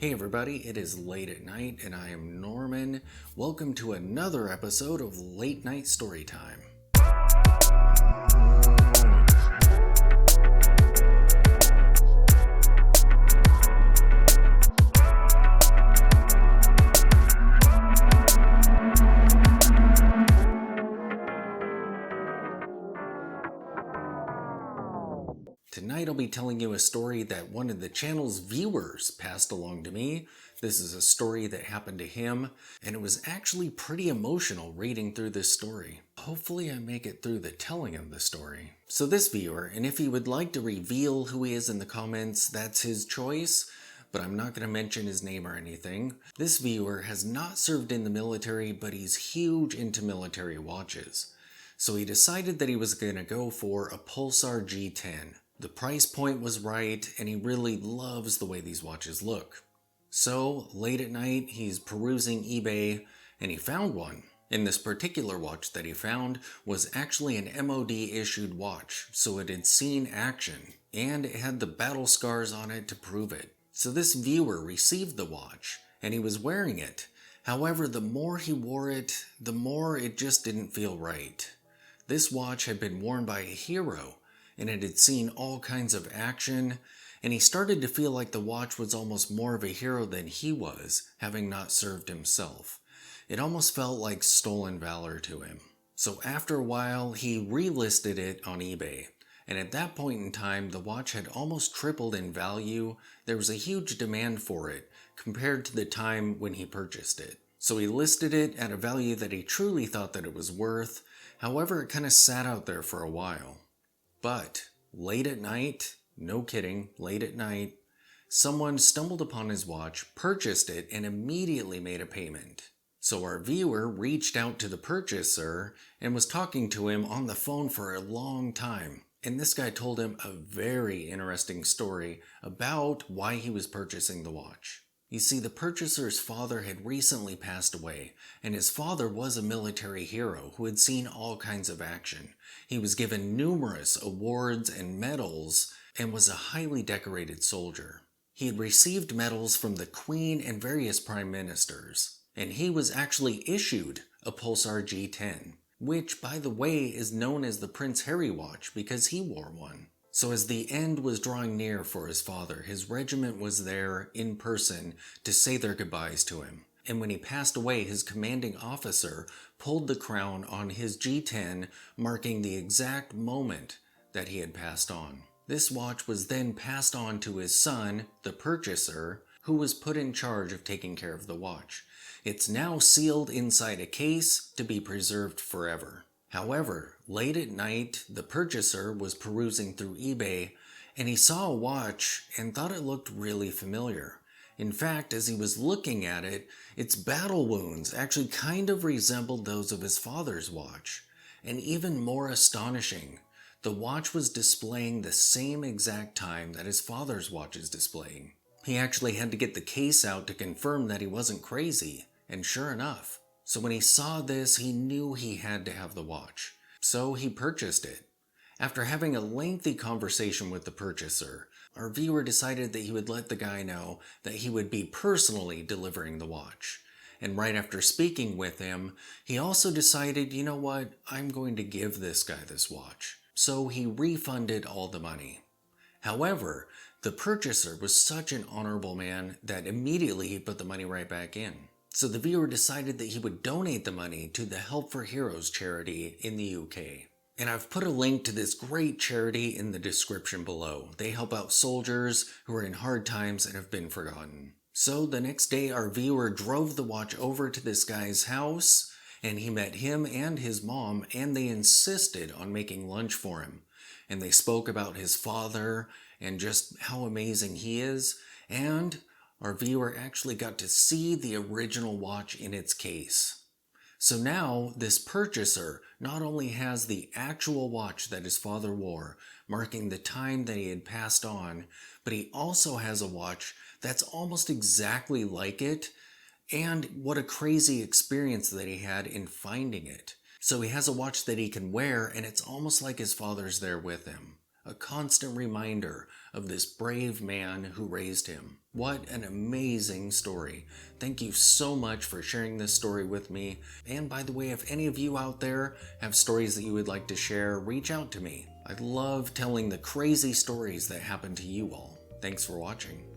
Hey everybody, it is late at night and I am Norman. Welcome to another episode of Late Night Storytime. Tonight I'll be telling you a story that one of the channel's viewers passed along to me. This is a story that happened to him, and it was actually pretty emotional reading through this story. Hopefully I make it through the telling of the story. So this viewer, and if he would like to reveal who he is in the comments, that's his choice, but I'm not going to mention his name or anything. This viewer has not served in the military, but he's huge into military watches. So he decided that he was going to go for a Pulsar G10. The price point was right, and he really loves the way these watches look. So, late at night, he's perusing eBay, and he found one. And this particular watch that he found was actually an MOD-issued watch, so it had seen action, and it had the battle scars on it to prove it. So this viewer received the watch, and he was wearing it. However, the more he wore it, the more it just didn't feel right. This watch had been worn by a hero, and it had seen all kinds of action, and he started to feel like the watch was almost more of a hero than he was, having not served himself. It almost felt like stolen valor to him. So after a while, he relisted it on eBay, and at that point in time, the watch had almost tripled in value. There was a huge demand for it compared to the time when he purchased it. So he listed it at a value that he truly thought that it was worth. However, it kind of sat out there for a while. But late at night, no kidding, late at night, someone stumbled upon his watch, purchased it, and immediately made a payment. So our viewer reached out to the purchaser and was talking to him on the phone for a long time. And this guy told him a very interesting story about why he was purchasing the watch. You see, the purchaser's father had recently passed away, and his father was a military hero who had seen all kinds of action. He was given numerous awards and medals and was a highly decorated soldier. He had received medals from the Queen and various prime ministers, and he was actually issued a Pulsar G10, which, by the way, is known as the Prince Harry watch because he wore one. So as the end was drawing near for his father, his regiment was there in person to say their goodbyes to him. And when he passed away, his commanding officer pulled the crown on his G10, marking the exact moment that he had passed on. This watch was then passed on to his son, the purchaser, who was put in charge of taking care of the watch. It's now sealed inside a case to be preserved forever. However, late at night, the purchaser was perusing through eBay, and he saw a watch and thought it looked really familiar. In fact, as he was looking at it, its battle wounds actually kind of resembled those of his father's watch. And even more astonishing, the watch was displaying the same exact time that his father's watch is displaying. He actually had to get the case out to confirm that he wasn't crazy, and sure enough. So when he saw this, he knew he had to have the watch. So he purchased it. After having a lengthy conversation with the purchaser, our viewer decided that he would let the guy know that he would be personally delivering the watch. And right after speaking with him, he also decided, you know what, I'm going to give this guy this watch. So he refunded all the money. However, the purchaser was such an honorable man that immediately he put the money right back in. So the viewer decided that he would donate the money to the Help for Heroes charity in the UK. And I've put a link to this great charity in the description below. They help out soldiers who are in hard times and have been forgotten. So the next day our viewer drove the watch over to this guy's house, and he met him and his mom, and they insisted on making lunch for him. And they spoke about his father and just how amazing he is, and our viewer actually got to see the original watch in its case. So now this purchaser not only has the actual watch that his father wore, marking the time that he had passed on, but he also has a watch that's almost exactly like it, and what a crazy experience that he had in finding it. So he has a watch that he can wear, and it's almost like his father's there with him. a constant reminder of this brave man who raised him. What an amazing story. Thank you so much for sharing this story with me. And by the way, if any of you out there have stories that you would like to share, reach out to me. I love telling the crazy stories that happen to you all. Thanks for watching.